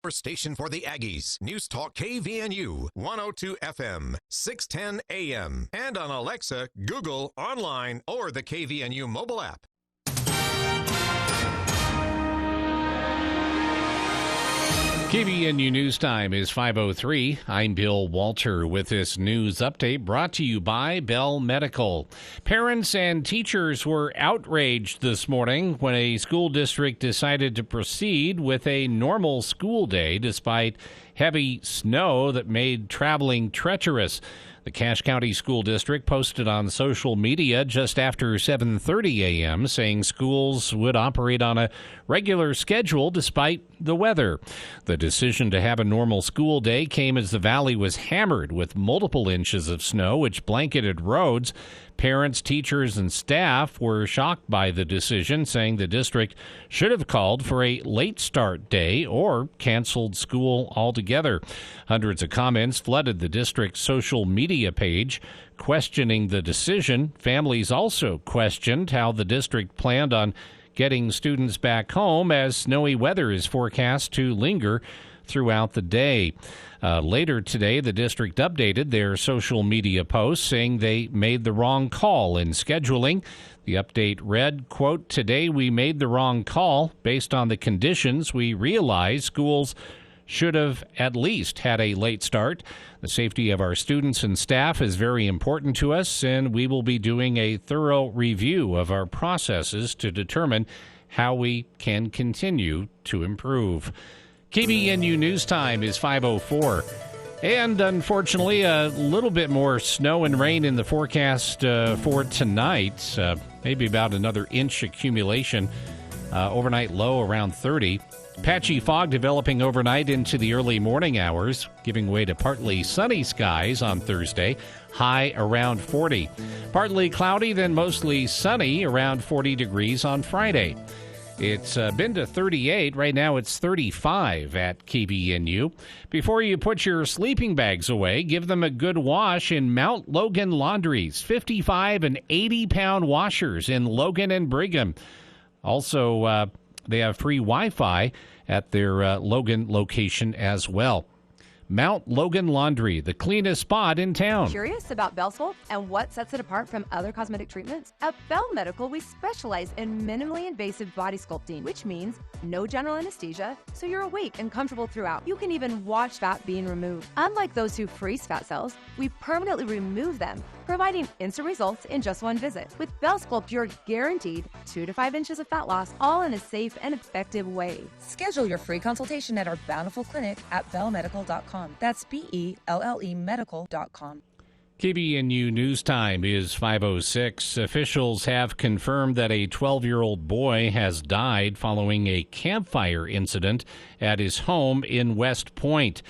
Station for the Aggies. News Talk KVNU, 102 FM, 610 AM. And on Alexa, Google, online, or the KVNU mobile app. KVNU News Time is 5:03. I'm Bill Walter with this news update brought to you by Bell Medical. Parents and teachers were outraged this morning when a school district decided to proceed with a normal school day despite heavy snow that made traveling treacherous. The Cache County School District posted on social media just after 7:30 a.m. saying schools would operate on a regular schedule despite the weather. The decision to have a normal school day came as the valley was hammered with multiple inches of snow, which blanketed roads. Parents, teachers, and staff were shocked by the decision, saying the district should have called for a late start day or canceled school altogether. Hundreds of comments flooded the district's social media page, questioning the decision. Families also questioned how the district planned on getting students back home as snowy weather is forecast to linger throughout the day. Later today, the district updated their social media post saying they made the wrong call in scheduling. The update read, quote, "Today we made the wrong call. Based on the conditions, we realized schools should have at least had a late start. The safety of our students and staff is very important to us, and we will be doing a thorough review of our processes to determine how we can continue to improve." KVNU News Time is 5:04. And unfortunately, a little bit more snow and rain in the forecast for tonight. Maybe about another inch accumulation. Overnight low around 30. Patchy fog developing overnight into the early morning hours, giving way to partly sunny skies on Thursday, high around 40. Partly cloudy, then mostly sunny, around 40 degrees on Friday. It's been to 38. Right now it's 35 at KVNU. Before you put your sleeping bags away, give them a good wash in Mount Logan Laundries. 55 and 80-pound washers in Logan and Brigham. Also, they have free Wi-Fi at their Logan location as well. Mount Logan Laundry, the cleanest spot in town. Curious about Bell Sculpt and what sets it apart from other cosmetic treatments? At Bell Medical, we specialize in minimally invasive body sculpting, which means no general anesthesia, so you're awake and comfortable throughout. You can even watch fat being removed. Unlike those who freeze fat cells, we permanently remove them, providing instant results in just one visit. With Bell Sculpt, you're guaranteed 2 to 5 inches of fat loss, all in a safe and effective way. Schedule your free consultation at our bountiful clinic at bellmedical.com. That's BELLE medical.com. KVNU News Time is 5:06. Officials have confirmed that a 12-year-old boy has died following a campfire incident at his home in West Point.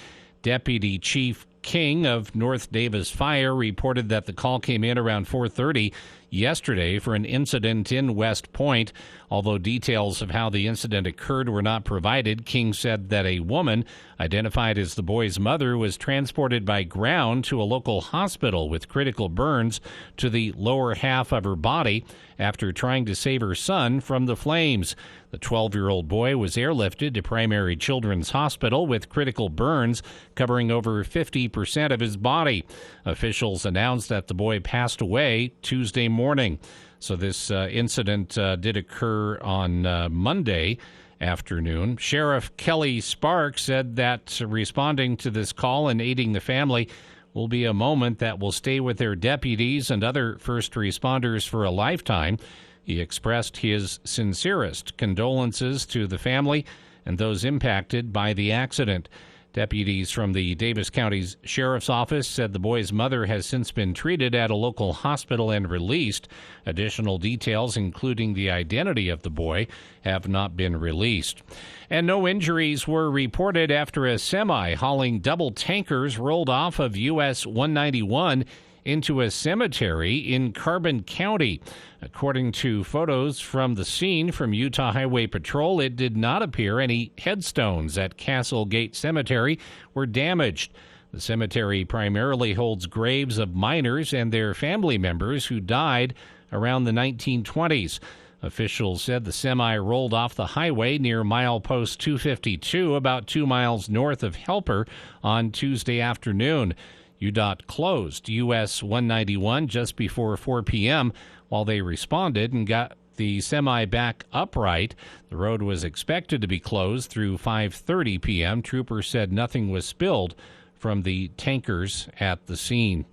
Deputy Chief King of North Davis Fire reported that the call came in around 4:30 yesterday for an incident in West Point. Although details of how the incident occurred were not provided, King said that a woman, identified as the boy's mother, was transported by ground to a local hospital with critical burns to the lower half of her body after trying to save her son from the flames. The 12-year-old boy was airlifted to Primary Children's Hospital with critical burns covering over 50% of his body. Officials announced that the boy passed away Tuesday morning. So this incident did occur on Monday afternoon. Sheriff Kelly Sparks said that responding to this call and aiding the family will be a moment that will stay with their deputies and other first responders for a lifetime. He expressed his sincerest condolences to the family and those impacted by the accident. Deputies from the Davis County's Sheriff's Office said the boy's mother has since been treated at a local hospital and released. Additional details, including the identity of the boy, have not been released. And no injuries were reported after a semi hauling double tankers rolled off of US 191 into a cemetery in Carbon County. According to photos from the scene from Utah Highway Patrol, it did not appear any headstones at Castle Gate Cemetery were damaged. The cemetery primarily holds graves of miners and their family members who died around the 1920s. Officials said the semi rolled off the highway near milepost 252, about 2 miles north of Helper, on Tuesday afternoon. UDOT closed US 191 just before 4 p.m. while they responded and got the semi back upright. The road was expected to be closed through 5:30 p.m. Troopers said nothing was spilled from the tankers at the scene.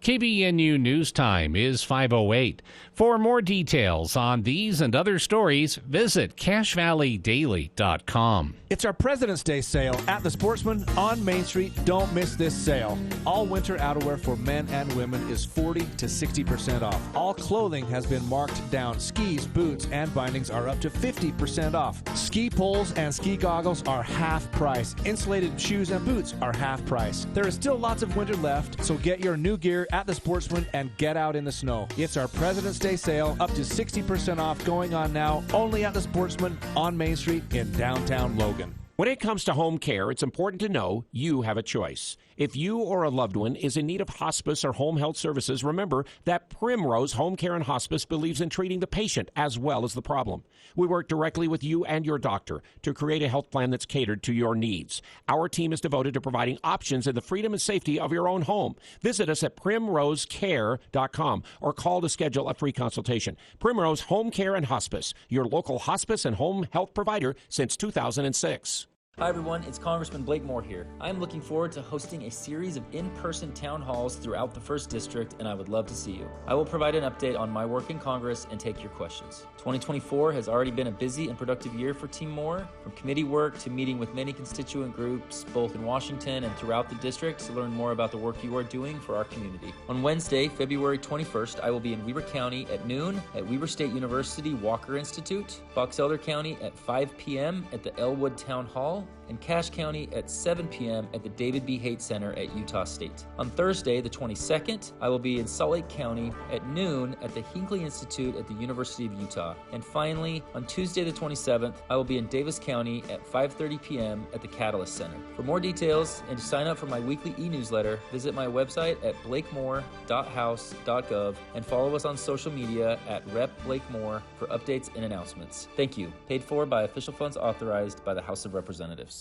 KVNU News Time is 5:08. For more details on these and other stories, visit CashValleyDaily.com. It's our President's Day sale at the Sportsman on Main Street. Don't miss this sale. All winter outerwear for men and women is 40 to 60% off. All clothing has been marked down. Skis, boots, and bindings are up to 50% off. Ski poles and ski goggles are half price. Insulated shoes and boots are half price. There is still lots of winter left, so get your new gear at the Sportsman and get out in the snow. It's our President's Day sale, up to 60% off, going on now, only at the Sportsman on Main Street in downtown Logan. When it comes to home care, it's important to know you have a choice. If you or a loved one is in need of hospice or home health services, remember that Primrose Home Care and Hospice believes in treating the patient as well as the problem. We work directly with you and your doctor to create a health plan that's catered to your needs. Our team is devoted to providing options in the freedom and safety of your own home. Visit us at primrosecare.com or call to schedule a free consultation. Primrose Home Care and Hospice, your local hospice and home health provider since 2006. Hi everyone, it's Congressman Blake Moore here. I am looking forward to hosting a series of in-person town halls throughout the 1st District, and I would love to see you. I will provide an update on my work in Congress and take your questions. 2024 has already been a busy and productive year for Team Moore, from committee work to meeting with many constituent groups, both in Washington and throughout the district, to learn more about the work you are doing for our community. On Wednesday, February 21st, I will be in Weber County at noon at Weber State University Walker Institute, Box Elder County at 5 p.m. at the Elwood Town Hall, and Cache County at 7 p.m. at the David B. Haight Center at Utah State. On Thursday, the 22nd, I will be in Salt Lake County at noon at the Hinckley Institute at the University of Utah. And finally, on Tuesday, the 27th, I will be in Davis County at 5:30 p.m. at the Catalyst Center. For more details and to sign up for my weekly e-newsletter, visit my website at blakemore.house.gov and follow us on social media at Rep. Blake Moore for updates and announcements. Thank you. Paid for by official funds authorized by the House of Representatives.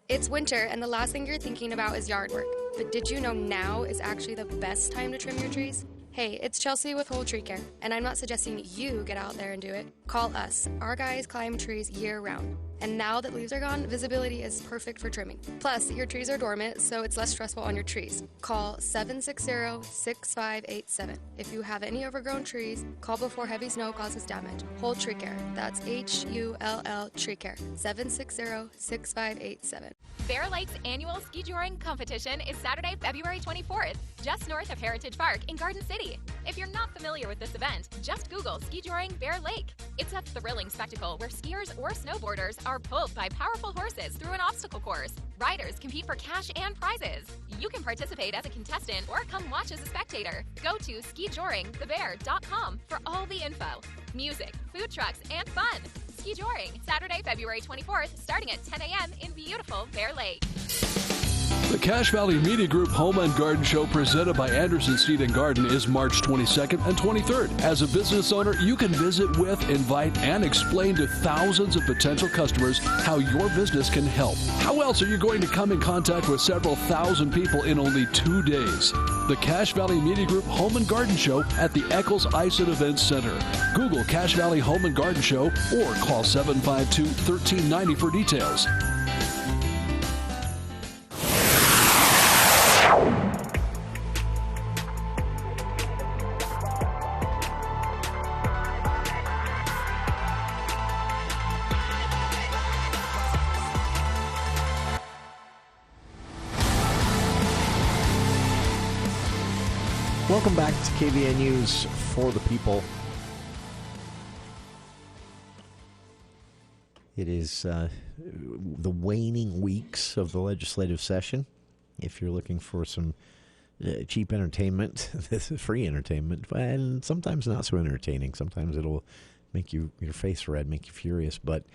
It's winter, and the last thing you're thinking about is yard work. But did you know now is actually the best time to trim your trees? Hey, it's Chelsea with Whole Tree Care, and I'm not suggesting you get out there and do it. Call us. Our guys climb trees year-round. And now that leaves are gone, visibility is perfect for trimming. Plus, your trees are dormant, so it's less stressful on your trees. Call 760-6587. If you have any overgrown trees, call before heavy snow causes damage. Whole Tree Care. That's HULL Tree Care. 760-6587. Bear Lake's annual ski touring competition is Saturday, February 24th, just north of Heritage Park in Garden City. If you're not familiar with this event, just Google ski touring Bear Lake. It's a thrilling spectacle where skiers or snowboarders are pulled by powerful horses through an obstacle course. Riders compete for cash and prizes. You can participate as a contestant or come watch as a spectator. Go to skijouringthebear.com for all the info. Music, food trucks, and fun. Ski Touring, Saturday, February 24th, starting at 10 a.m. in beautiful Bear Lake. The Cache Valley Media Group Home and Garden Show presented by Anderson Seed and Garden is March 22nd and 23rd. As a business owner, you can visit with, invite, and explain to thousands of potential customers how your business can help. How else are you going to come in contact with several thousand people in only 2 days? The Cache Valley Media Group Home and Garden Show at the Eccles Ice and Events Center. Google Cache Valley Home and Garden Show or call 752-1390 for details. Welcome back to KVN News for the People. It is the waning weeks of the legislative session. If you're looking for some cheap entertainment, this is free entertainment, and sometimes not so entertaining. Sometimes it'll make your face red, make you furious. But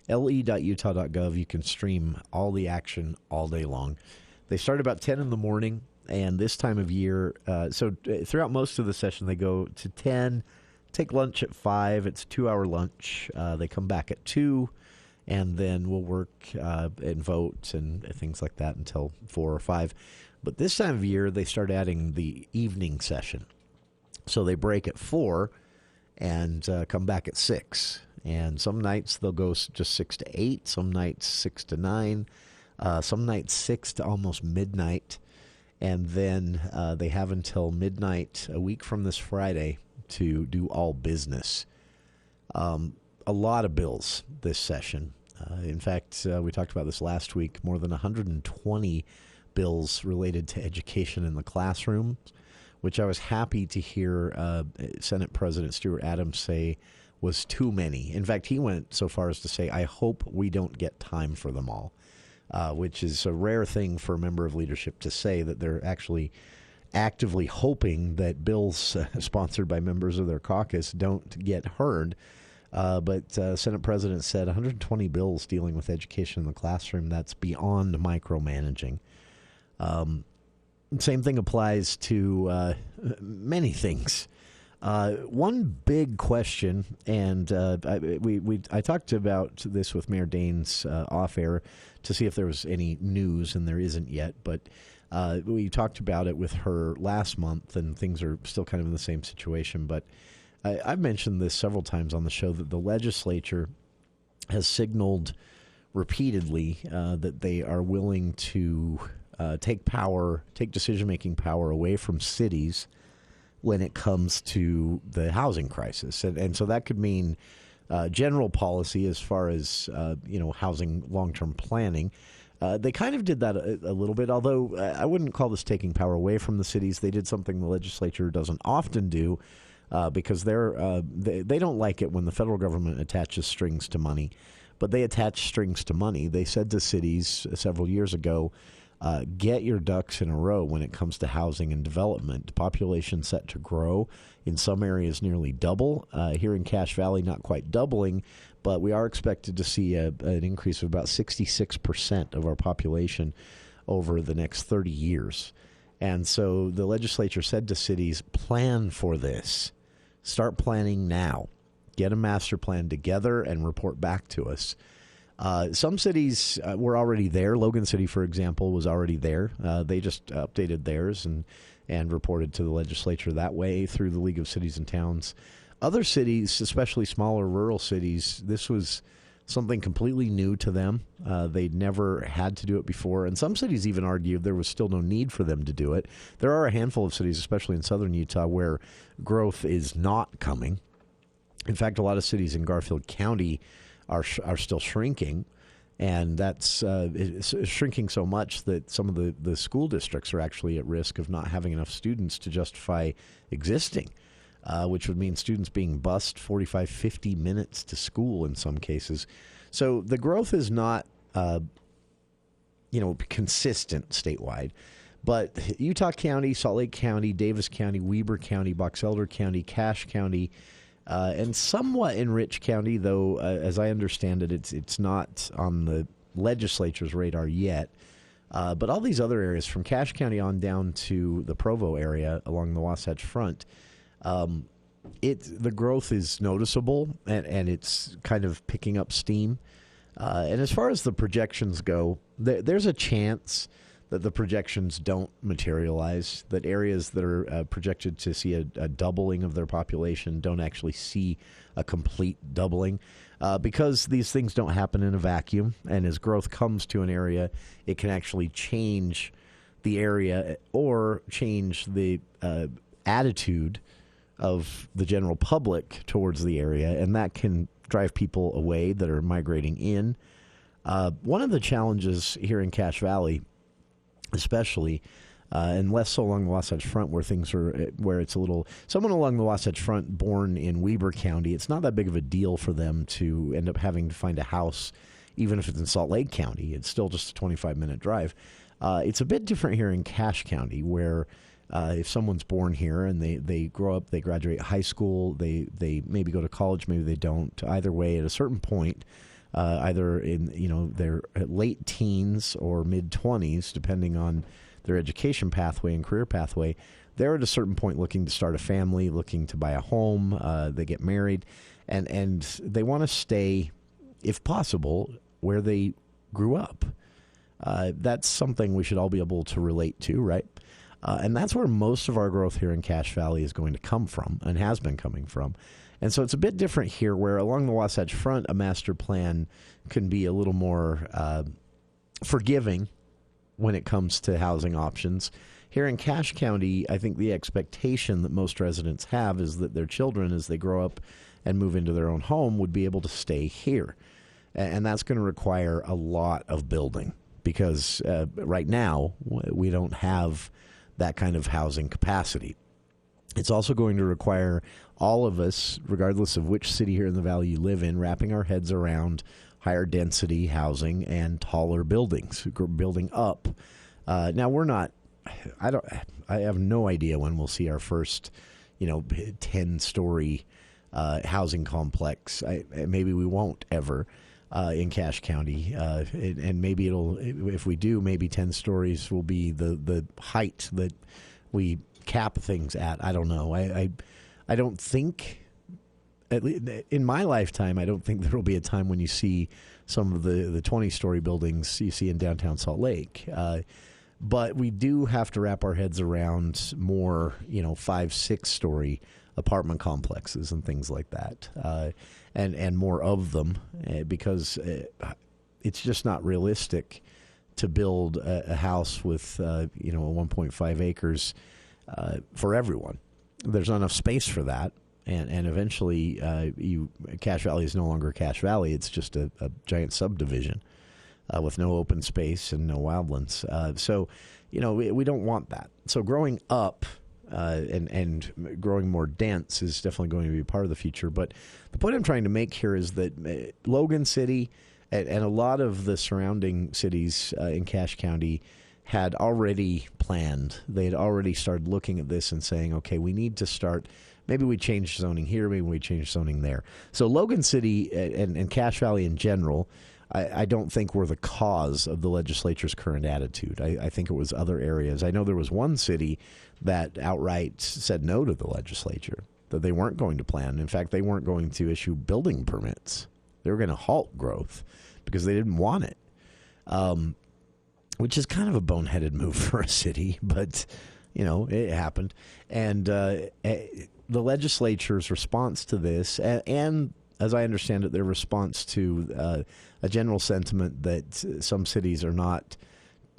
le.utah.gov, you can stream all the action all day long. They start about 10 in the morning. And this time of year, so throughout most of the session, they go to 10 take lunch at 5. It's a 2-hour lunch. They come back at 2, and then we'll work and vote and things like that until 4 or 5. But this time of year, they start adding the evening session. So they break at 4 and come back at 6. And some nights they'll go just 6 to 8, some nights 6 to 9, some nights 6 to almost midnight. And then they have until midnight a week from this Friday to do all business. A lot of bills this session. In fact, we talked about this last week, more than 120 bills related to education in the classroom, which I was happy to hear Senate President Stuart Adams say was too many. In fact, he went so far as to say, I hope we don't get time for them all, which is a rare thing for a member of leadership to say, that they're actually actively hoping that bills sponsored by members of their caucus don't get heard. But Senate President said 120 bills dealing with education in the classroom, that's beyond micromanaging. Same thing applies to many things. One big question, and I talked about this with Mayor Daines off air to see if there was any news, and there isn't yet, but we talked about it with her last month, and things are still kind of in the same situation. But I've mentioned this several times on the show, that the legislature has signaled repeatedly that they are willing to take decision-making power away from cities when it comes to the housing crisis. And so that could mean general policy as far as, housing long-term planning. They kind of did that a little bit, although I wouldn't call this taking power away from the cities. They did something the legislature doesn't often do, because they don't like it when the federal government attaches strings to money. But they attach strings to money. They said to cities several years ago, get your ducks in a row when it comes to housing and development. Population set to grow. In some areas, nearly double. Here in Cache Valley, not quite doubling, but we are expected to see an increase of about 66% of our population over the next 30 years. And so the legislature said to cities, plan for this. Start planning now. Get a master plan together and report back to us. Some cities were already there. Logan City, for example, was already there. They just updated theirs and reported to the legislature that way through the League of Cities and Towns. Other cities, especially smaller rural cities, this was something completely new to them. They'd never had to do it before. And some cities even argued there was still no need for them to do it. There are a handful of cities, especially in southern Utah, where growth is not coming. In fact, a lot of cities in Garfield County are still shrinking, and that's shrinking so much that some of the school districts are actually at risk of not having enough students to justify existing, which would mean students being bused 45, 50 minutes to school in some cases. So the growth is not, consistent statewide. But Utah County, Salt Lake County, Davis County, Weber County, Box Elder County, Cache County, and somewhat in Rich County, though, as I understand it, it's not on the legislature's radar yet. But all these other areas, from Cache County on down to the Provo area along the Wasatch Front, the growth is noticeable, and it's kind of picking up steam. And as far as the projections go, there's a chance that the projections don't materialize, that areas that are projected to see a doubling of their population don't actually see a complete doubling, because these things don't happen in a vacuum. And as growth comes to an area, it can actually change the area or change the attitude of the general public towards the area, and that can drive people away that are migrating in. One of the challenges here in Cache Valley, especially, and less so along the Wasatch Front, where it's a little, someone along the Wasatch Front born in Weber County, it's not that big of a deal for them to end up having to find a house, even if it's in Salt Lake County. It's still just a 25-minute drive. It's a bit different here in Cache County, where if someone's born here and they grow up, they graduate high school, they maybe go to college, maybe they don't. Either way, at a certain point, either in their late teens or mid-20s, depending on their education pathway and career pathway, they're at a certain point looking to start a family, looking to buy a home, they get married, and they want to stay, if possible, where they grew up. That's something we should all be able to relate to, right? And that's where most of our growth here in Cache Valley is going to come from and has been coming from. And so it's a bit different here, where along the Wasatch Front, a master plan can be a little more forgiving when it comes to housing options. Here in Cache County, I think the expectation that most residents have is that their children, as they grow up and move into their own home, would be able to stay here. And that's going to require a lot of building, because right now we don't have that kind of housing capacity. It's also going to require all of us, regardless of which city here in the valley you live in, wrapping our heads around higher density housing and taller buildings, building up. Now we're not. I have no idea when we'll see our first, 10-story housing complex. Maybe we won't ever in Cache County, and maybe if we do, maybe 10 stories will be the height that we cap things at. I don't know. I don't think, at least in my lifetime, I don't think there will be a time when you see some of the 20-story buildings you see in downtown Salt Lake. But we do have to wrap our heads around more, 5-6-story apartment complexes and things like that, and more of them, because it's just not realistic to build a house with, 1.5 acres for everyone. There's not enough space for that, and eventually Cache Valley is no longer Cache Valley. It's just a giant subdivision with no open space and no wildlands. So, we don't want that. So growing up and growing more dense is definitely going to be part of the future. But the point I'm trying to make here is that Logan City and a lot of the surrounding cities in Cache County had already planned. They had already started looking at this and saying, okay, we need to start. Maybe we change zoning here. Maybe we change zoning there. So Logan City and Cache Valley in general, I don't think were the cause of the legislature's current attitude. I think it was other areas. I know there was one city that outright said no to the legislature, that they weren't going to plan. In fact, they weren't going to issue building permits. They were going to halt growth because they didn't want it, which is kind of a boneheaded move for a city, but, it happened. And the legislature's response to this, and as I understand it, their response to a general sentiment that some cities are not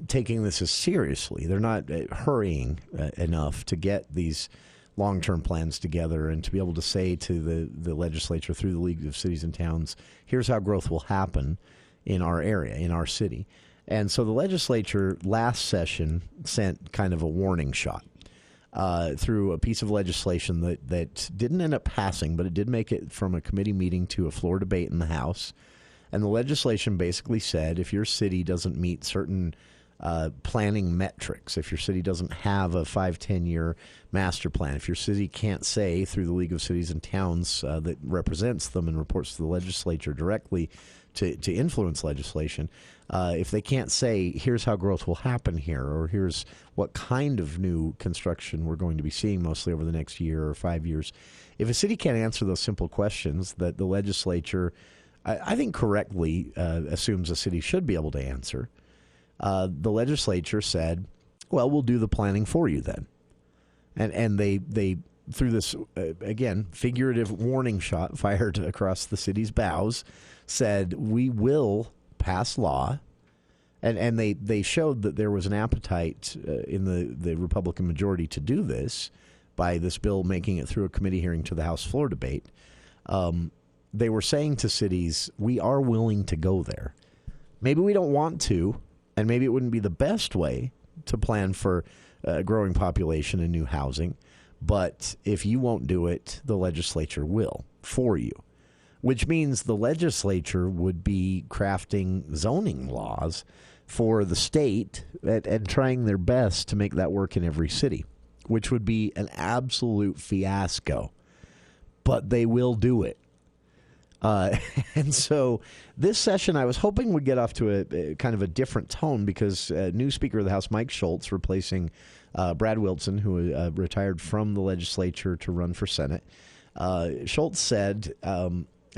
taking this as seriously. They're not hurrying enough to get these long-term plans together and to be able to say to the legislature through the League of Cities and Towns, here's how growth will happen in our area, in our city. And so the legislature last session sent kind of a warning shot through a piece of legislation that didn't end up passing, but it did make it from a committee meeting to a floor debate in the House. And the legislation basically said if your city doesn't meet certain planning metrics, if your city doesn't have a 5-10 year master plan, if your city can't say through the League of Cities and Towns that represents them and reports to the legislature directly to influence legislation, if they can't say here's how growth will happen here, or here's what kind of new construction we're going to be seeing mostly over the next year or 5 years, if a city can't answer those simple questions that the legislature, I think correctly assumes a city should be able to answer, the legislature said, well, we'll do the planning for you then. And they through this, again, figurative warning shot fired across the city's bows, said we will pass law. And they showed that there was an appetite in the Republican majority to do this by this bill making it through a committee hearing to the House floor debate. They were saying to cities, we are willing to go there. Maybe we don't want to, and maybe it wouldn't be the best way to plan for a growing population and new housing. But if you won't do it, the legislature will for you, which means the legislature would be crafting zoning laws for the state and trying their best to make that work in every city, which would be an absolute fiasco. But they will do it. And so this session I was hoping would get off to a kind of a different tone because new Speaker of the House Mike Schultz replacing Brad Wilson, who retired from the legislature to run for Senate. Schultz said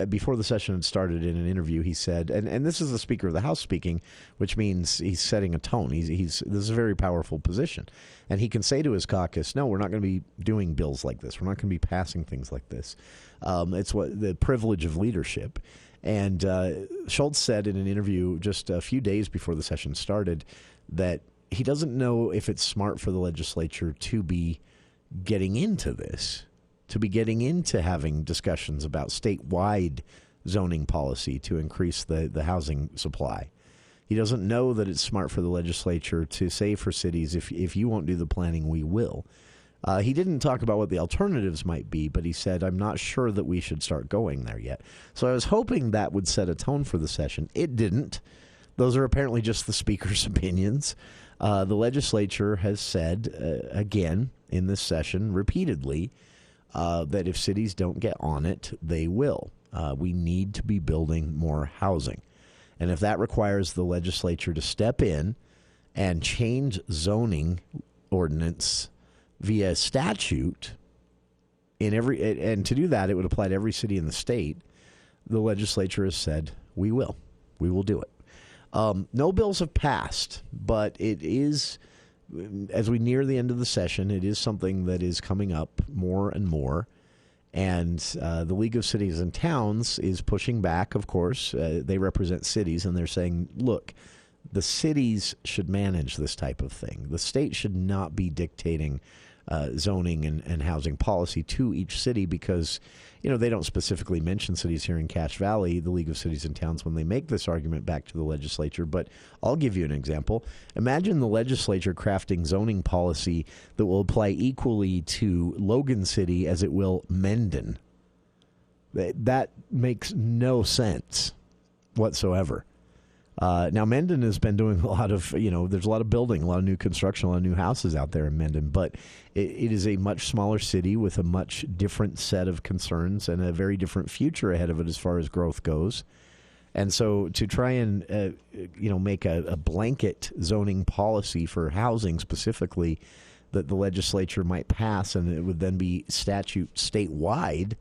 before the session had started in an interview, he said, and this is the Speaker of the House speaking, which means he's setting a tone. This is a very powerful position. And he can say to his caucus, no, we're not going to be doing bills like this. We're not going to be passing things like this. It's what the privilege of leadership. And Schultz said in an interview just a few days before the session started that he doesn't know if it's smart for the legislature to be getting into this, to be getting into having discussions about statewide zoning policy to increase the housing supply. He doesn't know that it's smart for the legislature to say for cities, if you won't do the planning, we will. He didn't talk about what the alternatives might be, but he said, I'm not sure that we should start going there yet. So I was hoping that would set a tone for the session. It didn't. Those are apparently just the speaker's opinions. The legislature has said, again, in this session, repeatedly, that if cities don't get on it, they will. We need to be building more housing. And if that requires the legislature to step in and change zoning ordinance via statute, and to do that, it would apply to every city in the state, the legislature has said, we will. We will do it. No bills have passed, but it is, as we near the end of the session, it is something that is coming up more and more. And the League of Cities and Towns is pushing back, of course. They represent cities, and they're saying, look, the cities should manage this type of thing. The state should not be dictating zoning and housing policy to each city because, they don't specifically mention cities here in Cache Valley, the League of Cities and Towns, when they make this argument back to the legislature. But I'll give you an example. Imagine the legislature crafting zoning policy that will apply equally to Logan City as it will Mendon. That makes no sense whatsoever. Now, Mendon has been doing a lot of, there's a lot of building, a lot of new construction, a lot of new houses out there in Mendon, but it is a much smaller city with a much different set of concerns and a very different future ahead of it as far as growth goes. And so to try and, make a blanket zoning policy for housing specifically that the legislature might pass and it would then be statute statewide,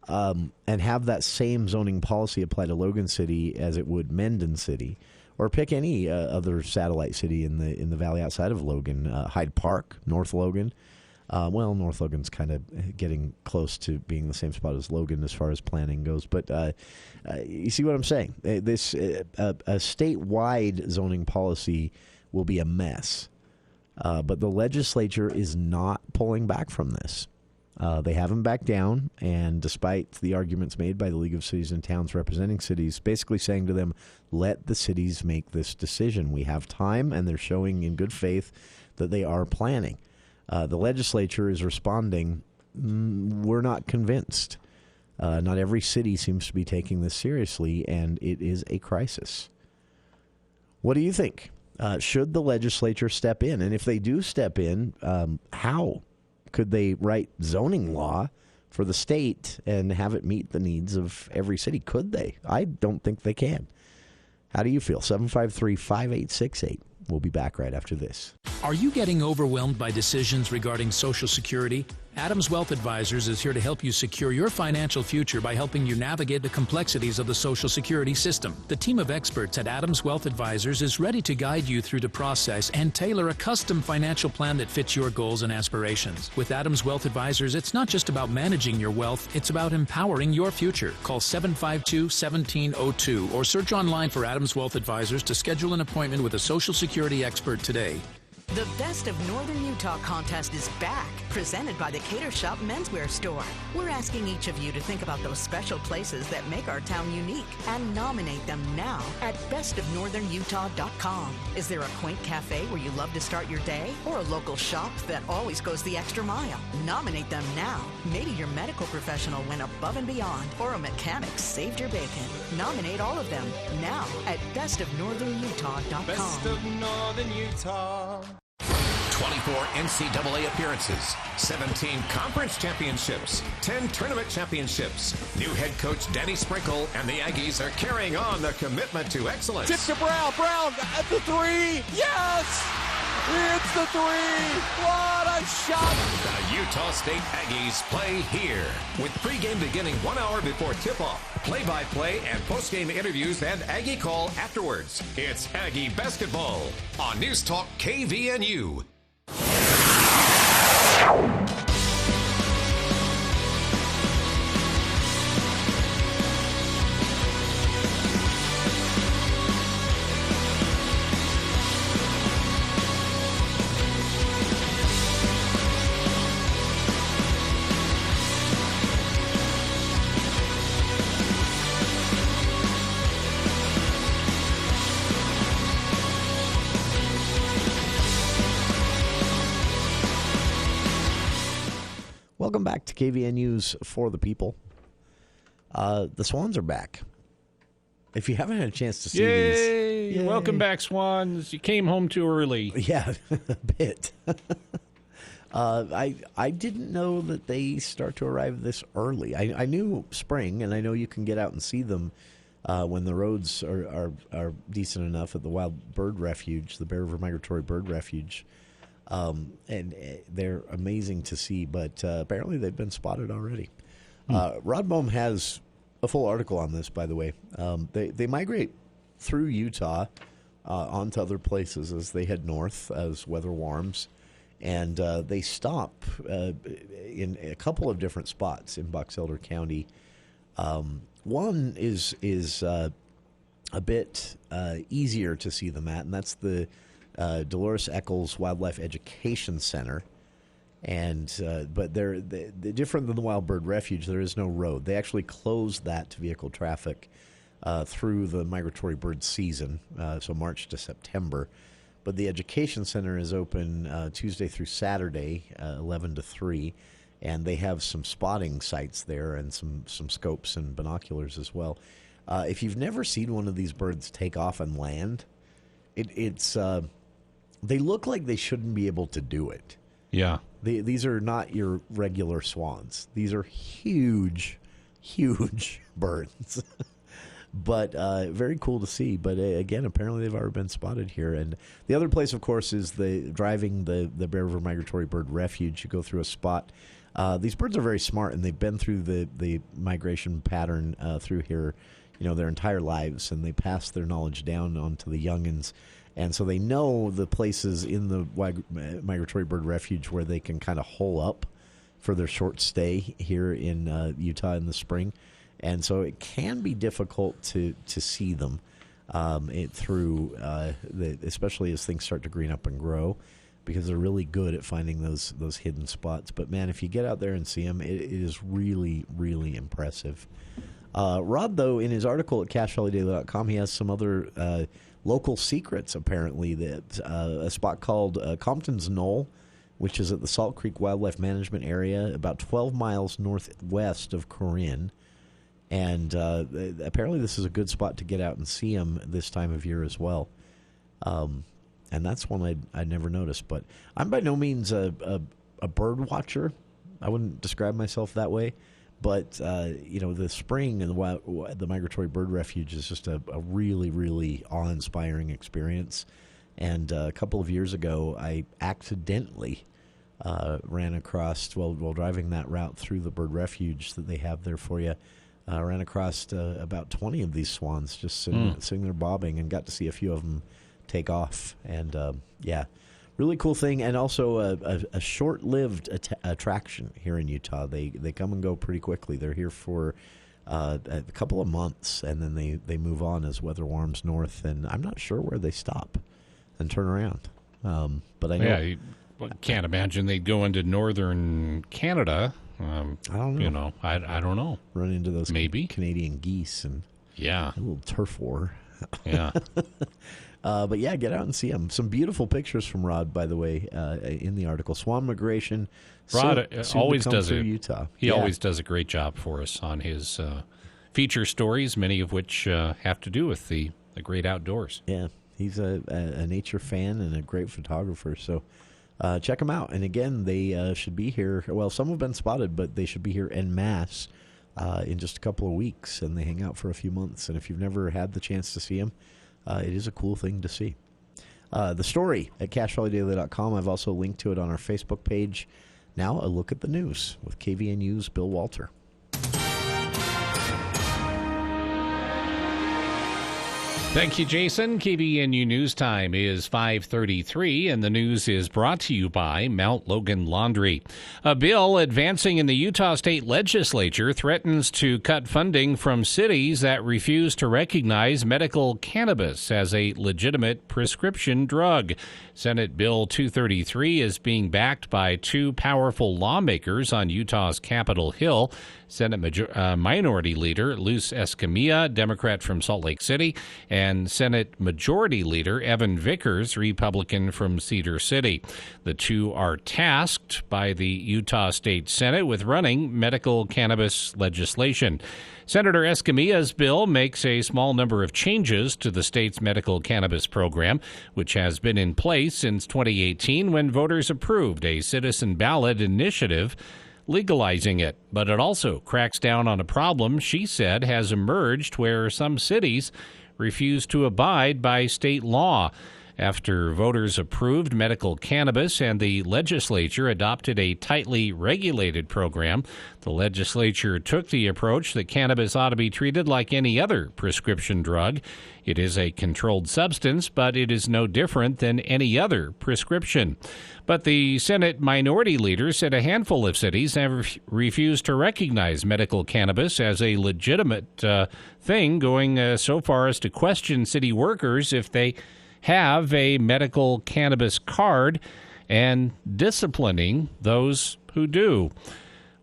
and have that same zoning policy apply to Logan City as it would Mendon City, or pick any other satellite city in the valley outside of Logan, Hyde Park, North Logan. North Logan's kind of getting close to being the same spot as Logan as far as planning goes. But you see what I'm saying? A statewide zoning policy will be a mess. But the legislature is not pulling back from this. They haven't backed down, and despite the arguments made by the League of Cities and Towns representing cities, basically saying to them, let the cities make this decision. We have time, and they're showing in good faith that they are planning. The legislature is responding, we're not convinced. Not every city seems to be taking this seriously, and it is a crisis. What do you think? Should the legislature step in? And if they do step in, how? Could they write zoning law for the state and have it meet the needs of every city? Could they? I don't think they can. How do you feel? 753-5868. We'll be back right after this. Are you getting overwhelmed by decisions regarding Social Security? Adams Wealth Advisors is here to help you secure your financial future by helping you navigate the complexities of the Social Security system. The team of experts at Adams Wealth Advisors is ready to guide you through the process and tailor a custom financial plan that fits your goals and aspirations. With Adams Wealth Advisors, it's not just about managing your wealth, it's about empowering your future. Call 752-1702 or search online for Adams Wealth Advisors to schedule an appointment with a Social Security expert today. The Best of Northern Utah contest is back, presented by the Cater Shop Menswear Store. We're asking each of you to think about those special places that make our town unique and nominate them now at bestofnorthernutah.com. Is there a quaint cafe where you love to start your day, or a local shop that always goes the extra mile? Nominate them now. Maybe your medical professional went above and beyond, or a mechanic saved your bacon. Nominate all of them now at bestofnorthernutah.com. Best of Northern Utah. 24 NCAA appearances, 17 conference championships, 10 tournament championships. New head coach Danny Sprinkle and the Aggies are carrying on their commitment to excellence. Tip to Brown. Brown at the three. Yes! It's the three. What a shot. The Utah State Aggies play here. With pregame beginning 1 hour before tip-off, play-by-play and postgame interviews and Aggie call afterwards. It's Aggie basketball on News Talk KVNU. Welcome back to KVNU's For the People. The Swans are back. If you haven't had a chance to see these... Yay! Welcome back, Swans. You came home too early. Yeah, a bit. I didn't know that they start to arrive this early. I knew spring, and I know you can get out and see them when the roads are decent enough at the Wild Bird Refuge, the Bear River Migratory Bird Refuge. And they're amazing to see, but apparently they've been spotted already. Rod Bohm has a full article on this, by the way. They migrate through Utah onto other places as they head north as weather warms, and they stop in a couple of different spots in Box Elder County. One is a bit easier to see them at, and that's the Dolores Eccles Wildlife Education Center, but they're different than the Wild Bird Refuge. There is no road. They actually closed that to vehicle traffic through the migratory bird season, so March to September. But the Education Center is open Tuesday through Saturday, 11 to 3, and they have some spotting sites there and some scopes and binoculars as well. If you've never seen one of these birds take off and land, it's they look like they shouldn't be able to do it. Yeah. These are not your regular swans. These are huge, huge birds. But very cool to see. But again, apparently they've already been spotted here. And the other place, of course, is driving the Bear River Migratory Bird Refuge. You go through a spot. These birds are very smart, and they've been through the migration pattern through here, their entire lives, and they pass their knowledge down onto the youngins. And so they know the places in the Migratory Bird Refuge where they can kind of hole up for their short stay here in Utah in the spring. And so it can be difficult to see them especially as things start to green up and grow, because they're really good at finding those hidden spots. But, man, if you get out there and see them, it is really, really impressive. Rod, though, in his article at CashValleyDaily.com, he has some other local secrets, apparently, that a spot called Compton's Knoll, which is at the Salt Creek Wildlife Management Area, about 12 miles northwest of Corinne. And apparently this is a good spot to get out and see them this time of year as well. And that's one I'd never noticed. But I'm by no means a bird watcher. I wouldn't describe myself that way. But, the spring and the Migratory Bird Refuge is just a really, really awe-inspiring experience. And a couple of years ago, I accidentally ran across, while driving that route through the bird refuge that they have there for you, ran across about 20 of these swans just sitting there bobbing, and got to see a few of them take off. And, really cool thing, and also a short-lived attraction here in Utah. They come and go pretty quickly. They're here for a couple of months, and then they move on as weather warms north, and I'm not sure where they stop and turn around. But I know... Yeah, you can't imagine they'd go into northern Canada. I don't know. I don't know. Run into those maybe Canadian geese and a little turf war. Yeah. But yeah, get out and see them. Some beautiful pictures from Rod, by the way, in the article. Swan migration. Rod always does Utah. He always does a great job for us on his feature stories, many of which have to do with the great outdoors. Yeah, he's a nature fan and a great photographer. So check them out. And again, they should be here. Well, some have been spotted, but they should be here en masse in just a couple of weeks, and they hang out for a few months. And if you've never had the chance to see them, it is a cool thing to see. The story at CashValleyDaily.com. I've also linked to it on our Facebook page. Now a look at the news with KVNU's Bill Walter. Thank you, Jason. KVNU News Time is 5:33, and the news is brought to you by Mount Logan Laundry. A bill advancing in the Utah State Legislature threatens to cut funding from cities that refuse to recognize medical cannabis as a legitimate prescription drug. Senate Bill 233 is being backed by two powerful lawmakers on Utah's Capitol Hill. Senate Minority Leader Luz Escamilla, Democrat from Salt Lake City, and Senate Majority Leader Evan Vickers, Republican from Cedar City. The two are tasked by the Utah State Senate with running medical cannabis legislation. Senator Escamilla's bill makes a small number of changes to the state's medical cannabis program, which has been in place since 2018 when voters approved a citizen ballot initiative legalizing it. But it also cracks down on a problem she said has emerged where some cities refuse to abide by state law. After voters approved medical cannabis and the legislature adopted a tightly regulated program, the legislature took the approach that cannabis ought to be treated like any other prescription drug. It is a controlled substance, but it is no different than any other prescription. But the Senate Minority Leader said a handful of cities have refused to recognize medical cannabis as a legitimate thing, going so far as to question city workers if they have a medical cannabis card and disciplining those who do.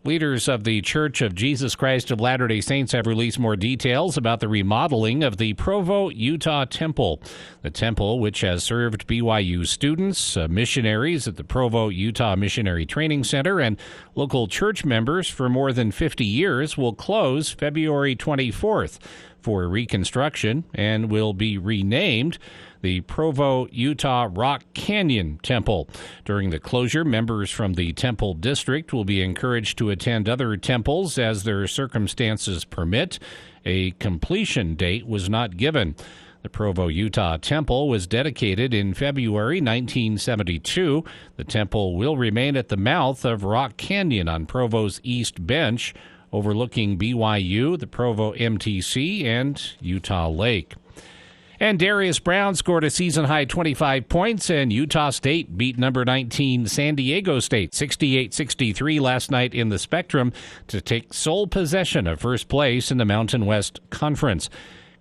Leaders of the Church of Jesus Christ of Latter-day Saints have released more details about the remodeling of the Provo, Utah Temple. The temple, which has served BYU students, missionaries at the Provo, Utah Missionary Training Center, and local church members for more than 50 years, will close February 24th for reconstruction and will be renamed the Provo, Utah Rock Canyon Temple. During the closure, members from the temple district will be encouraged to attend other temples as their circumstances permit. A completion date was not given. The Provo, Utah Temple was dedicated in February 1972. The temple will remain at the mouth of Rock Canyon on Provo's East Bench, overlooking BYU, the Provo MTC, and Utah Lake. And Darius Brown scored a season-high 25 points, and Utah State beat number 19 San Diego State 68-63 last night in the Spectrum to take sole possession of first place in the Mountain West Conference.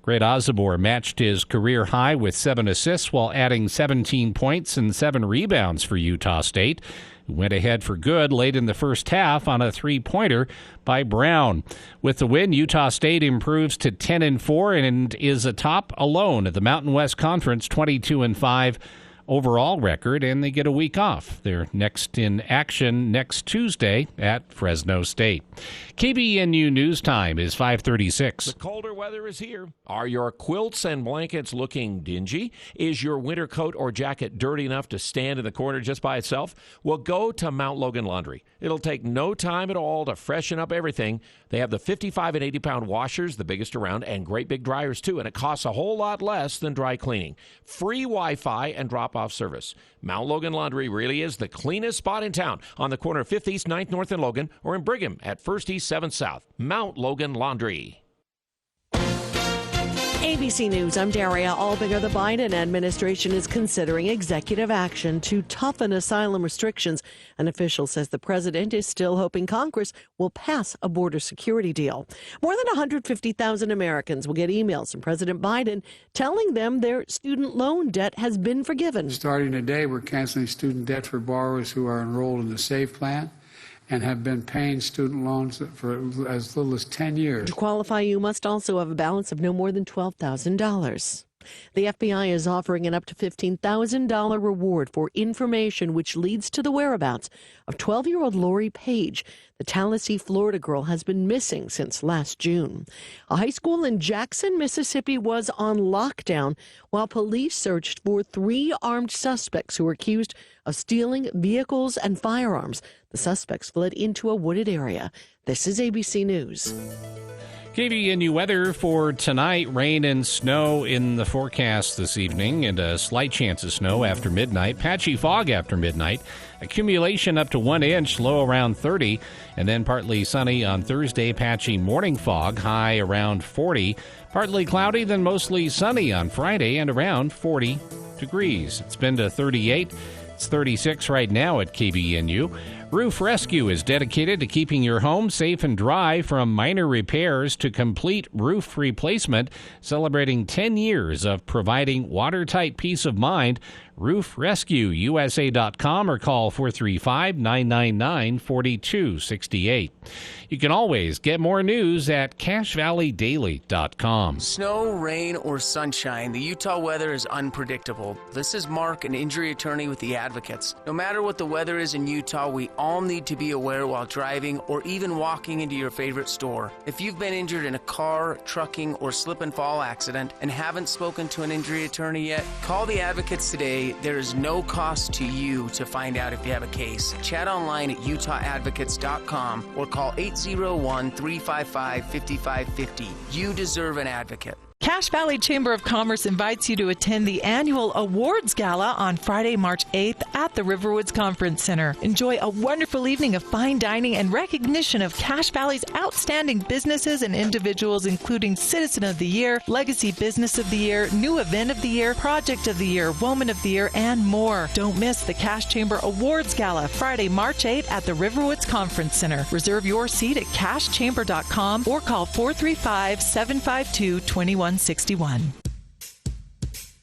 Greg Osobor matched his career high with 7 assists while adding 17 points and 7 rebounds for Utah State, who went ahead for good late in the first half on a three-pointer by Brown. With the win, Utah State improves to 10-4 and is atop alone at the Mountain West Conference 22-5 overall record, and they get a week off. They're next in action next Tuesday at Fresno State. KBNU News Time is 5:36. The colder weather is here. Are your quilts and blankets looking dingy? Is your winter coat or jacket dirty enough to stand in the corner just by itself? Well, go to Mount Logan Laundry. It'll take no time at all to freshen up everything. They have the 55 and 80-pound washers, the biggest around, and great big dryers, too, and it costs a whole lot less than dry cleaning. Free Wi-Fi and drop-off service. Mount Logan Laundry really is the cleanest spot in town on the corner of 5th East, 9th North in Logan, or in Brigham at 1st East, 7th South. Mount Logan Laundry. ABC News, I'm Daria Albinger. The Biden administration is considering executive action to toughen asylum restrictions. An official says the president is still hoping Congress will pass a border security deal. More than 150,000 Americans will get emails from President Biden telling them their student loan debt has been forgiven. Starting today, we're canceling student debt for borrowers who are enrolled in the SAVE plan and have been paying student loans for as little as 10 years. To qualify, you must also have a balance of no more than $12,000. The FBI is offering an up to $15,000 reward for information which leads to the whereabouts of 12-year-old Lori Page. The Tallahassee, Florida girl has been missing since last June. A high school in Jackson, Mississippi was on lockdown while police searched for 3 armed suspects who were accused of stealing vehicles and firearms. The suspects fled into a wooded area. This is ABC News. KVNU weather for tonight, rain and snow in the forecast this evening, and a slight chance of snow after midnight. Patchy fog after midnight. Accumulation up to 1 inch, low around 30, and then partly sunny on Thursday. Patchy morning fog, high around 40. Partly cloudy, then mostly sunny on Friday and around 40 degrees. It's been to 38. It's 36 right now at KVNU. Roof Rescue is dedicated to keeping your home safe and dry from minor repairs to complete roof replacement, celebrating 10 years of providing watertight peace of mind. RoofRescueUSA.com or call 435-999-4268. You can always get more news at CashValleyDaily.com. Snow, rain, or sunshine, the Utah weather is unpredictable. This is Mark, an injury attorney with the Advocates. No matter what the weather is in Utah, we all need to be aware while driving or even walking into your favorite store. If you've been injured in a car, trucking, or slip and fall accident and haven't spoken to an injury attorney yet, call the Advocates today. There is no cost to you to find out if you have a case. Chat online at UtahAdvocates.com or call 801-355-5550. You deserve an advocate. Cache Valley Chamber of Commerce invites you to attend the annual Awards Gala on Friday, March 8th at the Riverwoods Conference Center. Enjoy a wonderful evening of fine dining and recognition of Cache Valley's outstanding businesses and individuals, including Citizen of the Year, Legacy Business of the Year, New Event of the Year, Project of the Year, Woman of the Year, and more. Don't miss the Cache Chamber Awards Gala Friday, March 8th at the Riverwoods Conference Center. Reserve your seat at cashchamber.com or call 435-752-2161.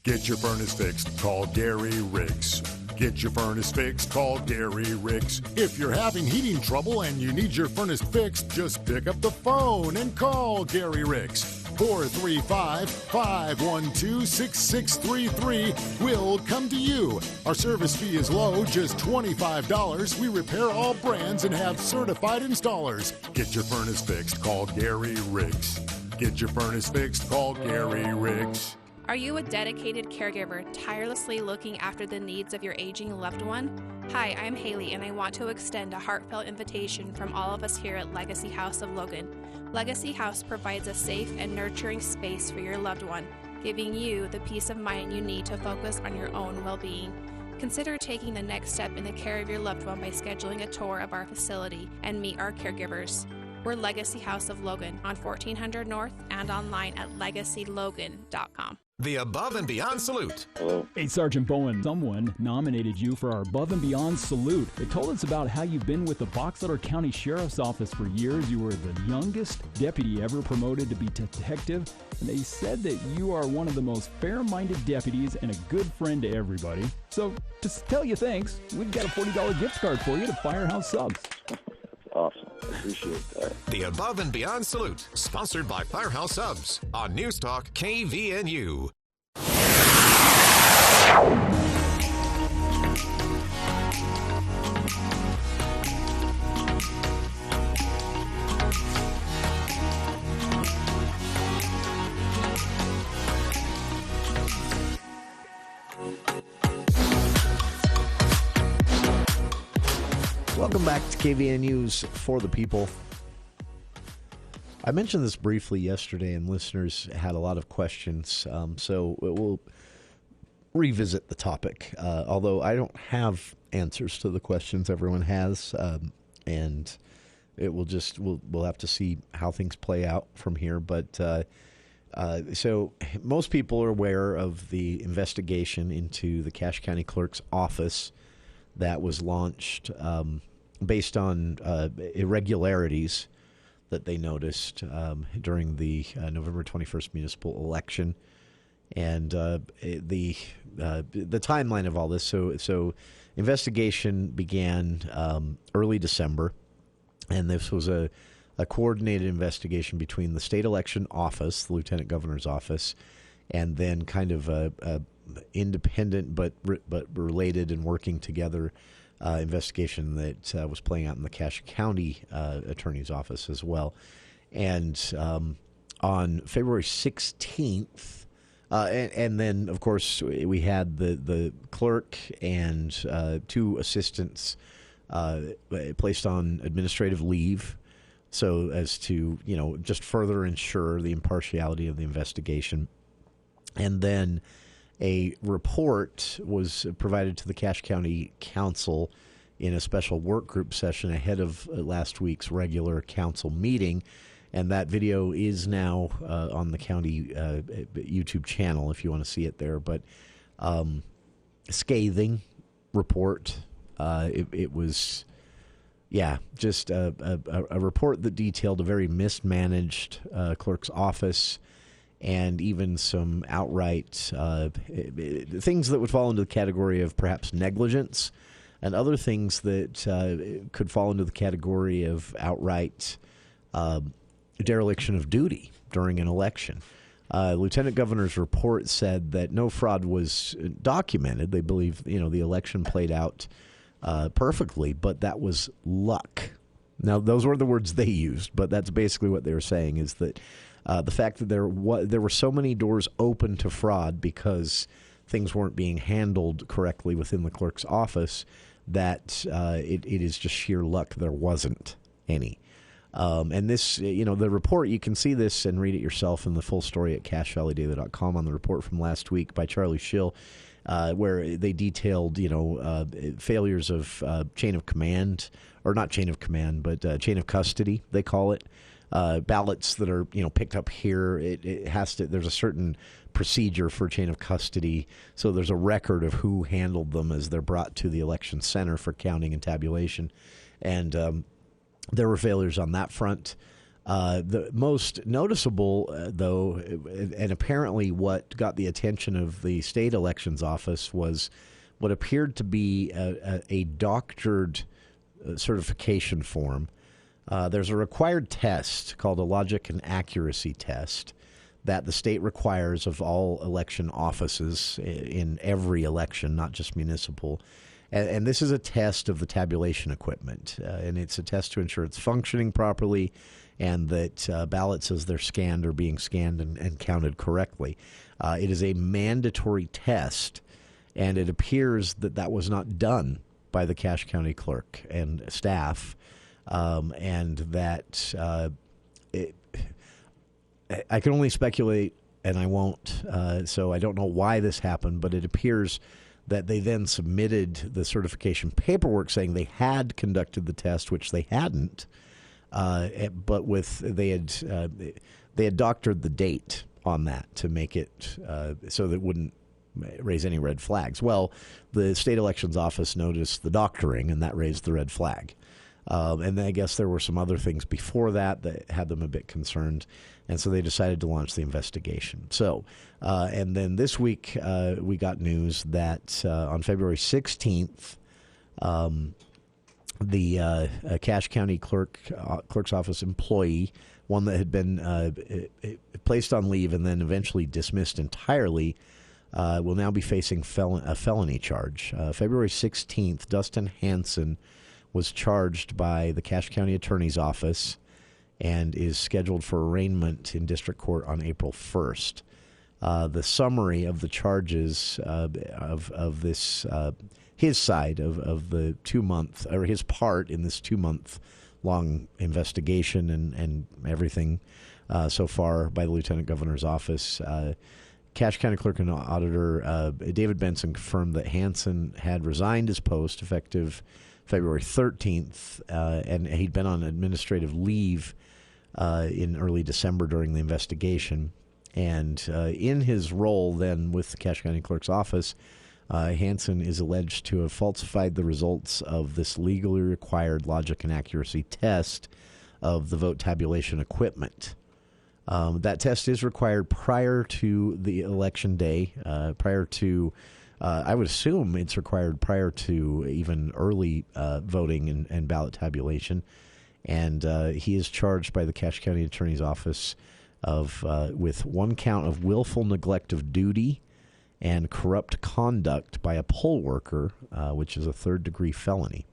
Get your furnace fixed. Call Gary Riggs. Get your furnace fixed. Call Gary Riggs. If you're having heating trouble and you need your furnace fixed, just pick up the phone and call Gary Riggs. 435-512-6633. We'll come to you. Our service fee is low, just $25. We repair all brands and have certified installers. Get your furnace fixed. Call Gary Riggs. Get your furnace fixed. Call Gary Riggs. Are you a dedicated caregiver, tirelessly looking after the needs of your aging loved one? Hi, I'm Haley, and I want to extend a heartfelt invitation from all of us here at Legacy House of Logan. Legacy House provides a safe and nurturing space for your loved one, giving you the peace of mind you need to focus on your own well-being. Consider taking the next step in the care of your loved one by scheduling a tour of our facility and meet our caregivers. We're Legacy House of Logan on 1400 North and online at legacylogan.com. The Above and Beyond Salute. Hello. Hey, Sergeant Bowen. Someone nominated you for our Above and Beyond Salute. They told us about how you've been with the Box Elder County Sheriff's Office for years. You were the youngest deputy ever promoted to be detective. And they said that you are one of the most fair-minded deputies and a good friend to everybody. So, to tell you thanks, we've got a $40 gift card for you to Firehouse Subs. Awesome. I appreciate that. The Above and Beyond Salute, sponsored by Firehouse Subs on News Talk KVNU. Welcome back to KVNU's For the People. I mentioned this briefly yesterday, and listeners had a lot of questions, so we'll revisit the topic. Although I don't have answers to the questions everyone has, and it will just we'll have to see how things play out from here. But so most people are aware of the investigation into the Cache County Clerk's office that was launched based on irregularities that they noticed during the November 21st municipal election, and the timeline of all this. So investigation began early December, and this was a coordinated investigation between the state election office, the lieutenant governor's office, and then kind of a independent but related and working together investigation that was playing out in the Cache County Attorney's Office as well. And on February 16th, and then, of course, we had the clerk and 2 assistants placed on administrative leave, so as to, just further ensure the impartiality of the investigation. And then a report was provided to the Cache County Council in a special work group session ahead of last week's regular council meeting. And that video is now on the county YouTube channel if you want to see it there. But scathing report. It was, just a report that detailed a very mismanaged clerk's office, and even some outright things that would fall into the category of perhaps negligence, and other things that could fall into the category of outright dereliction of duty during an election. Lieutenant Governor's report said that no fraud was documented. They believe, the election played out perfectly, but that was luck. Now, those were the words they used, but that's basically what they were saying, is that the fact that there were so many doors open to fraud because things weren't being handled correctly within the clerk's office, that it is just sheer luck there wasn't any. And this, the report, you can see this and read it yourself in the full story at CacheValleyDaily.com on the report from last week by Charlie Schill, where they detailed, failures of chain of command, or not chain of command, but chain of custody, they call it. Ballots that are, picked up here, it has to, there's a certain procedure for chain of custody. So there's a record of who handled them as they're brought to the election center for counting and tabulation. And there were failures on that front. The most noticeable, though, and apparently what got the attention of the state elections office, was what appeared to be a doctored certification form. There's a required test called a logic and accuracy test that the state requires of all election offices in every election, not just municipal. And this is a test of the tabulation equipment, and it's a test to ensure it's functioning properly and that ballots as they're scanned are being scanned and counted correctly. It is a mandatory test, and it appears that was not done by the Cache County clerk and staff, and that I can only speculate, and I won't, so I don't know why this happened, but it appears that they then submitted the certification paperwork saying they had conducted the test, which they hadn't, but they had doctored the date on that to make it so that it wouldn't raise any red flags. Well, the state elections office noticed the doctoring, and that raised the red flag. And then I guess there were some other things before that had them a bit concerned, and so they decided to launch the investigation. So, and then this week we got news that on February 16th, the Cache County clerk's office employee, one that had been placed on leave and then eventually dismissed entirely, will now be facing a felony charge. February 16th, Dustin Hansen was charged by the Cache County Attorney's Office and is scheduled for arraignment in district court on April 1st. The summary of the charges of this, his side of the 2-month, or his part in this 2-month long investigation and everything so far by the Lieutenant Governor's Office. Cache County Clerk and Auditor David Benson confirmed that Hansen had resigned his post effective February 13th, and he'd been on administrative leave in early December during the investigation. And in his role then with the Cache County Clerk's Office, Hansen is alleged to have falsified the results of this legally required logic and accuracy test of the vote tabulation equipment. That test is required prior to the election day, I would assume it's required prior to even early voting and ballot tabulation. And he is charged by the Cache County Attorney's Office with one count of willful neglect of duty and corrupt conduct by a poll worker, which is a third-degree felony.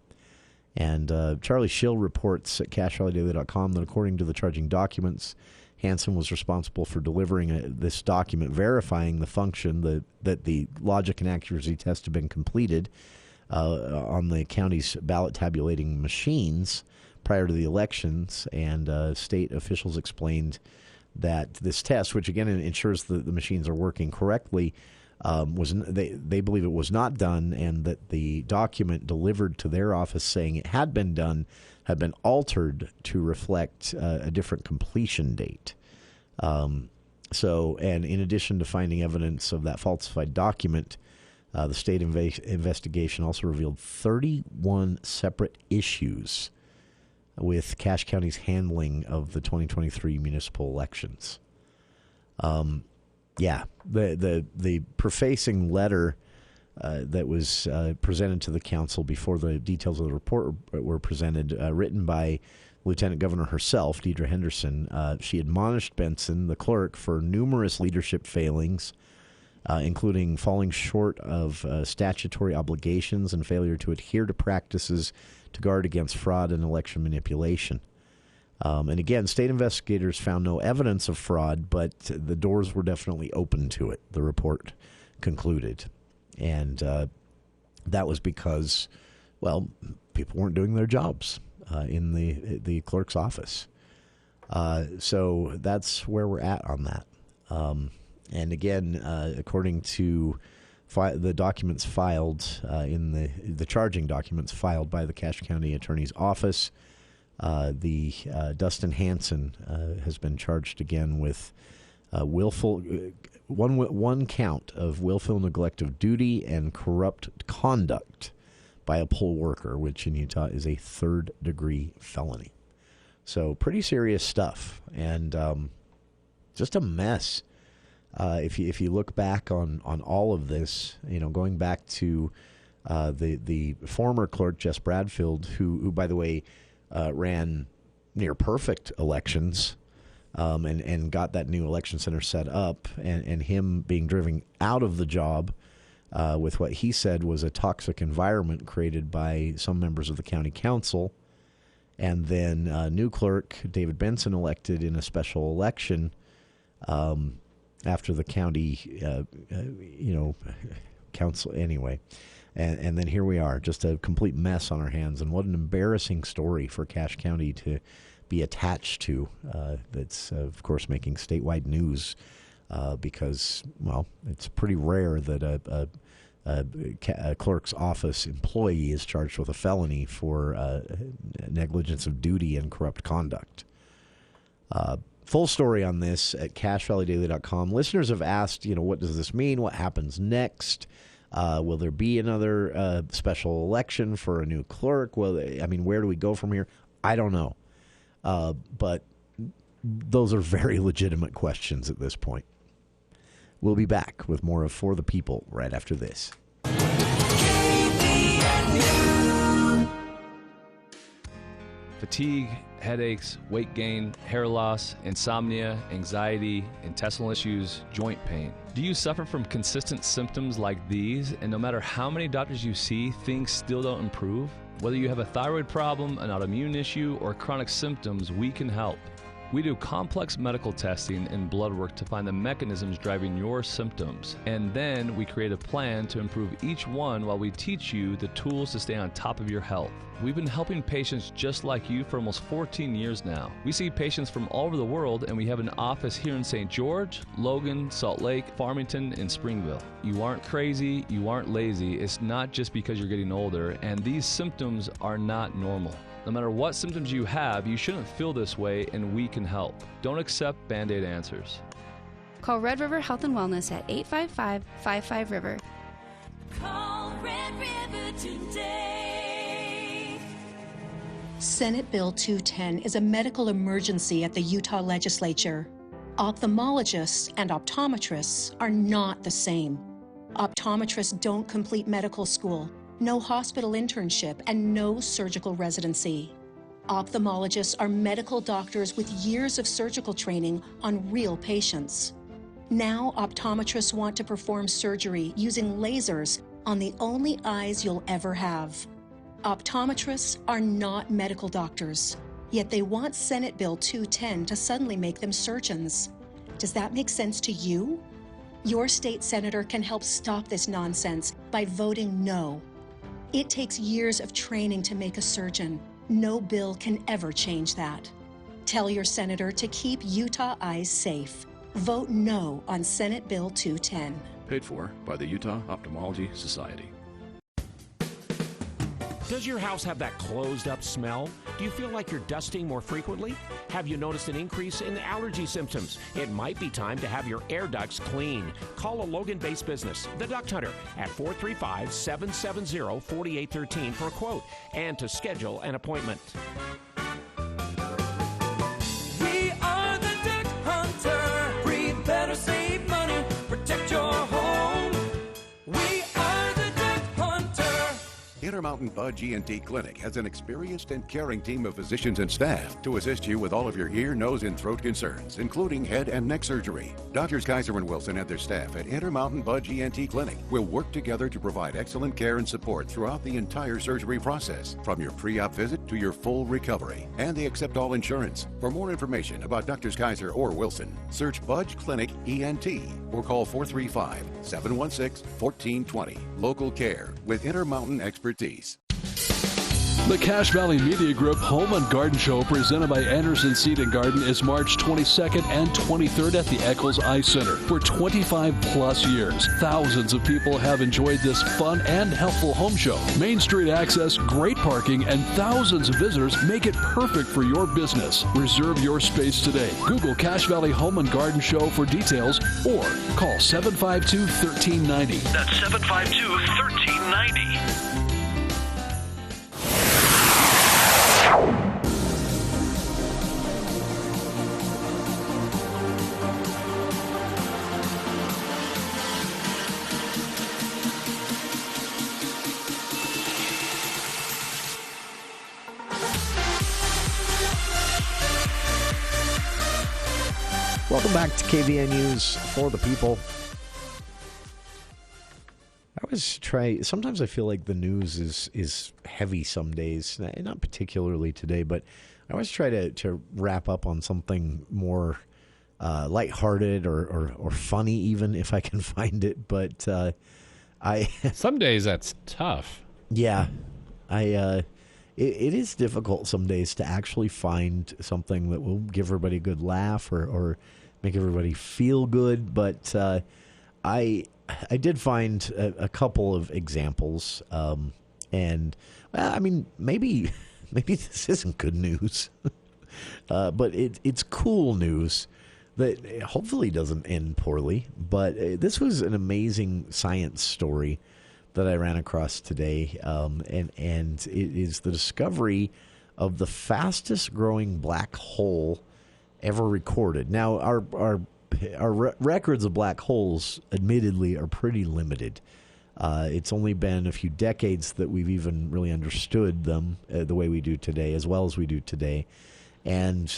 And Charlie Schill reports at CashValleyDaily.com that according to the charging documents, Hansen was responsible for delivering this document verifying the function that the logic and accuracy test had been completed on the county's ballot tabulating machines prior to the elections. And state officials explained that this test, which again ensures that the machines are working correctly, they believe it was not done, and that the document delivered to their office saying it had been done had been altered to reflect a different completion date. And in addition to finding evidence of that falsified document, the state investigation also revealed 31 separate issues with Cache County's handling of the 2023 municipal elections. The prefacing letter that was presented to the council before the details of the report were presented, written by Lieutenant Governor herself, Deidre Henderson. She admonished Benson, the clerk, for numerous leadership failings, including falling short of statutory obligations and failure to adhere to practices to guard against fraud and election manipulation. And again, state investigators found no evidence of fraud, but the doors were definitely open to it, the report concluded. And that was because, well, people weren't doing their jobs in the clerk's office. So that's where we're at on that. And again, according to the documents filed in the charging documents filed by the Cache County Attorney's Office, Dustin Hansen has been charged again with one count of willful neglect of duty and corrupt conduct by a poll worker, which in Utah is a third-degree felony. So pretty serious stuff, and just a mess. If you look back on all of this, going back to the former clerk Jess Bradfield, who by the way ran near perfect elections, and got that new election center set up, and him being driven out of the job with what he said was a toxic environment created by some members of the county council. And then new clerk David Benson elected in a special election after the county, council anyway. And then here we are, just a complete mess on our hands. And what an embarrassing story for Cache County to be attached to. That's, of course, making statewide news because, well, it's pretty rare that a clerk's office employee is charged with a felony for negligence of duty and corrupt conduct. Full story on this at CashValleyDaily.com. Listeners have asked, what does this mean? What happens next? Will there be another special election for a new clerk? Where do we go from here? I don't know. But those are very legitimate questions at this point. We'll be back with more of For the People right after this. Fatigue, headaches, weight gain, hair loss, insomnia, anxiety, intestinal issues, joint pain. Do you suffer from consistent symptoms like these, and no matter how many doctors you see, things still don't improve? Whether you have a thyroid problem, an autoimmune issue, or chronic symptoms, we can help. We do complex medical testing and blood work to find the mechanisms driving your symptoms. And then we create a plan to improve each one while we teach you the tools to stay on top of your health. We've been helping patients just like you for almost 14 years now. We see patients from all over the world, and we have an office here in St. George, Logan, Salt Lake, Farmington, and Springville. You aren't crazy, you aren't lazy. It's not just because you're getting older, and these symptoms are not normal. No matter what symptoms you have, you shouldn't feel this way, and we can help. Don't accept Band-Aid answers. Call Red River Health and Wellness at 855-55-RIVER. Call Red River today. Senate Bill 210 is a medical emergency at the Utah legislature. Ophthalmologists and optometrists are not the same. Optometrists don't complete medical school, no hospital internship, and no surgical residency. Ophthalmologists are medical doctors with years of surgical training on real patients. Now, optometrists want to perform surgery using lasers on the only eyes you'll ever have. Optometrists are not medical doctors, yet they want Senate Bill 210 to suddenly make them surgeons. Does that make sense to you? Your state senator can help stop this nonsense by voting no. It takes years of training to make a surgeon. No bill can ever change that. Tell your senator to keep Utah eyes safe. Vote no on Senate Bill 210. Paid for by the Utah Ophthalmology Society. Does your house have that closed-up smell? Do you feel like you're dusting more frequently? Have you noticed an increase in allergy symptoms? It might be time to have your air ducts cleaned. Call a Logan-based business, The Duct Hunter, at 435-770-4813 for a quote and to schedule an appointment. We are the Duct Hunter. Breathe better, save money, protect your home. We are the Duct Hunter. Intermountain Budge ENT Clinic has an experienced and caring team of physicians and staff to assist you with all of your ear, nose, and throat concerns, including head and neck surgery. Doctors Kaiser and Wilson and their staff at Intermountain Budge ENT Clinic will work together to provide excellent care and support throughout the entire surgery process, from your pre-op visit to your full recovery. And they accept all insurance. For more information about Doctors Kaiser or Wilson, search Budge Clinic ENT or call 435-716-1420. Local care with Intermountain expertise. The Cache Valley Media Group Home and Garden Show, presented by Anderson Seed and Garden, is March 22nd and 23rd at the Eccles Eye Center. For 25 plus years, thousands of people have enjoyed this fun and helpful home show. Main Street access, great parking, and thousands of visitors make it perfect for your business. Reserve your space today. Google Cache Valley Home and Garden Show for details or call 752-1390. That's 752-1390. Welcome back to KVN News for the People. Sometimes I feel like the news is heavy some days, not particularly today, but I always try to wrap up on something more lighthearted or funny, even if I can find it. But some days that's tough. Yeah, it is difficult some days to actually find something that will give everybody a good laugh or make everybody feel good. But I did find a couple of examples, and well, I mean, maybe this isn't good news, but it's cool news that hopefully doesn't end poorly. But this was an amazing science story that I ran across today, and it is the discovery of the fastest growing black hole ever recorded. Now, our records of black holes, admittedly, are pretty limited. It's only been a few decades that we've even really understood them the way we do today, as well as we do today. And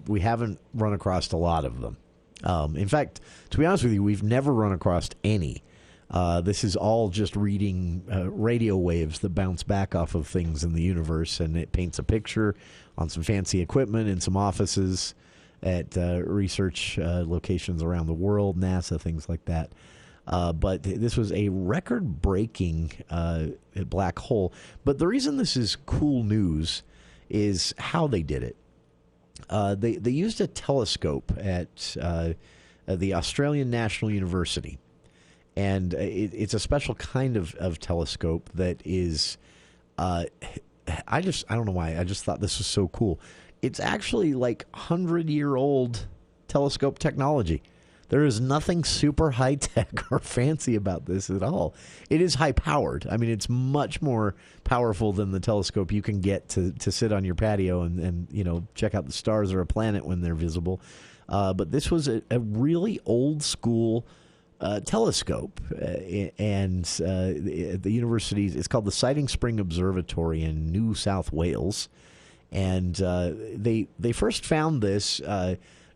we haven't run across a lot of them. In fact, to be honest with you, we've never run across any. This is all just reading radio waves that bounce back off of things in the universe, and it paints a picture on some fancy equipment in some offices at research locations around the world, NASA, things like that. But this was a record-breaking black hole. But the reason this is cool news is how they did it. They used a telescope at the Australian National University. And it's a special kind of telescope that is, I don't know why, I just thought this was so cool. It's actually like 100-year-old telescope technology. There is nothing super high-tech or fancy about this at all. It is high-powered. I mean, it's much more powerful than the telescope you can get to sit on your patio and check out the stars or a planet when they're visible. But this was a really old-school telescope, and the university, it's called the Siding Spring Observatory in New South Wales, And they first found this.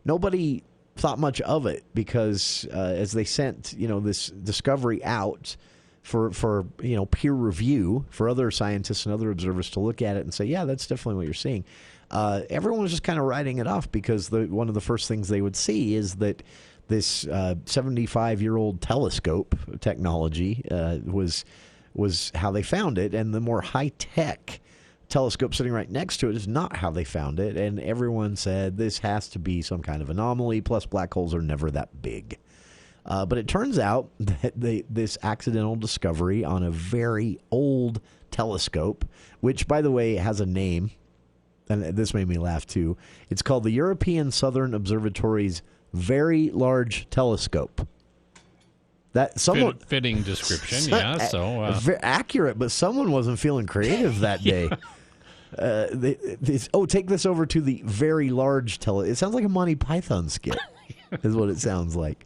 Nobody thought much of it because as they sent this discovery out for peer review for other scientists and other observers to look at it and say, yeah, that's definitely what you're seeing. Everyone was just kind of writing it off because one of the first things they would see is that this 75-year-old telescope technology was how they found it, and the more high-tech telescope sitting right next to it is not how they found it, and everyone said this has to be some kind of anomaly, plus black holes are never that big. But it turns out that this accidental discovery on a very old telescope, which, by the way, has a name, and this made me laugh too. It's called the European Southern Observatory's Very Large Telescope. That someone fitting description, yeah. So accurate, but someone wasn't feeling creative that day. Take this over to the Very Large Telescope. It sounds like a Monty Python skit, is what it sounds like.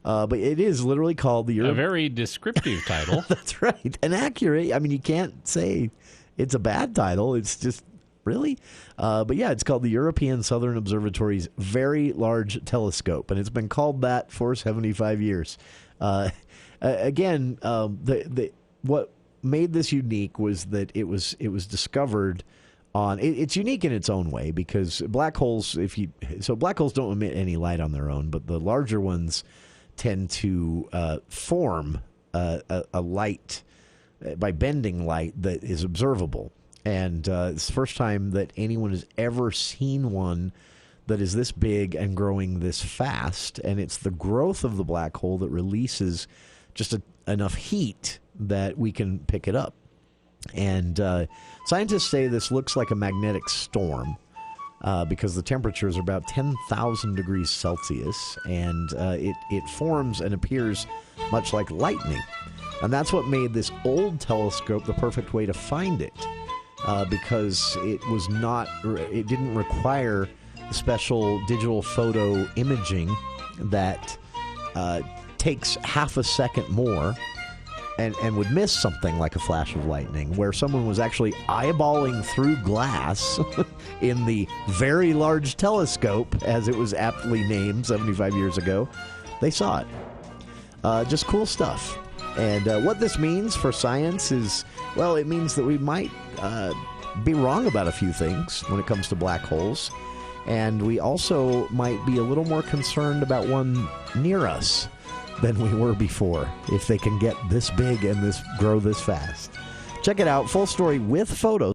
But it is literally called the a very descriptive title. That's right, and accurate. I mean, you can't say it's a bad title. It's just really, but yeah, it's called the European Southern Observatory's Very Large Telescope, and it's been called that for 75 years. Again, what made this unique was that it was discovered on. It's unique in its own way because black holes, black holes don't emit any light on their own, but the larger ones tend to form a light by bending light that is observable. And it's the first time that anyone has ever seen one that is this big and growing this fast. And it's the growth of the black hole that releases just enough heat that we can pick it up. And scientists say this looks like a magnetic storm because the temperatures are about 10,000 degrees Celsius. And it forms and appears much like lightning. And that's what made this old telescope the perfect way to find it. Because it didn't require special digital photo imaging that takes half a second more and would miss something like a flash of lightning, where someone was actually eyeballing through glass in the Very Large Telescope, as it was aptly named 75 years ago. They saw it. Just cool stuff. And what this means for science is, well, it means that we might be wrong about a few things when it comes to black holes. And we also might be a little more concerned about one near us than we were before, if they can get this big and grow this fast. Check it out. Full story with photos.